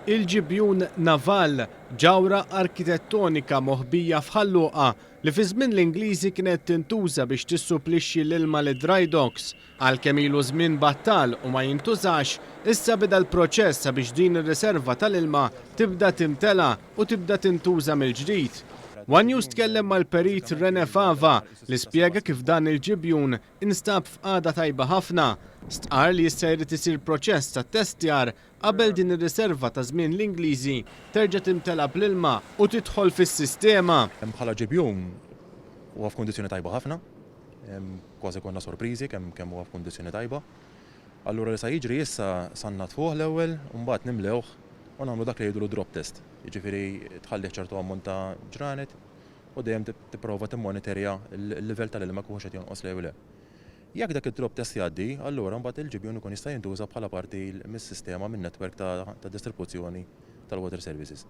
Il-ġibjun Naval, ġawra arkitettonika moħbija f'Ħalluqa li fi żmien l-Ingliżi kienet tintuża biex tissupplixxi l-ilma li dry docks. Għalkemm ilu żmien battal u ma jintużax, issa bida l-proċess sabiex din ir-riserva tal-ilma tibda timtela u tibda tintuża mill-ġdid. One News tkellem mal-perit Rene Fava li spjega kif dan il-ġibjun instab f'qagħda tajba ħafna. Stqar li issa jrid isir proċess ta' testjar qabel din ir-riserva ta' żmien l-Ingliżi terġa' timtela bl-ilma u tidħol fis-sistema. Bħala ġibjun huwa f'kundizzjoni tajba ħafna, kważi konna sorpriżi kemm huwa f'kundizzjoni tajba. Allura li sa jiġri issa sannat fuq l-ewwel u mbagħad nimlewh u nagħmlu dak li jgħidu drop test. Jiġifieri tħallih ċertu ammont ta' ġranet u dejjem tipprova timmonitorja l-livell tal-ilma kif qed jonqos jew le. Jekk dak id-drop test jgħaddi, allura mbagħad il-ġibjun ikun jista' jintuża bħala parti mis-sistema min-netwerk ta' distribuzzjoni tal-Water Services.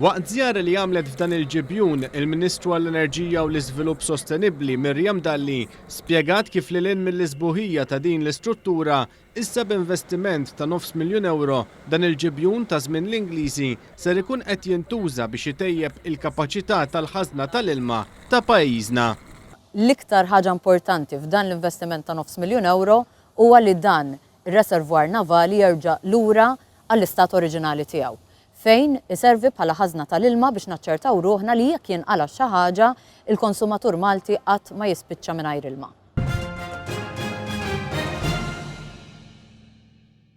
Waqt żjara li għamlet f'dan il-ġibjun, il-Ministru għall-Enerġija u l-Iżvilupp Sostenibbli Mirjam Dalli spjegat kif lil hinn mill-isbuħija ta' din l-istruttura issa b'investiment ta' €900,000 dan il-ġibjun ta' żmien l-Ingliżi ser ikun qed jintuża biex itejjeb il-kapaċità tal-ħażna tal-ilma ta' pajjiżna. L-iktar ħaġa importanti f'dan l-investiment ta' €900,000 huwa li dan ir-reservwar navali jerġa' lura għall-istat oriġinali tiegħu, fejn iservi bħala ħażna tal-ilma biex naċċertaw ruħna li jekk jinqala xi ħaġa il-konsumatur Malti qatt ma jispiċċa mingħajr ilma.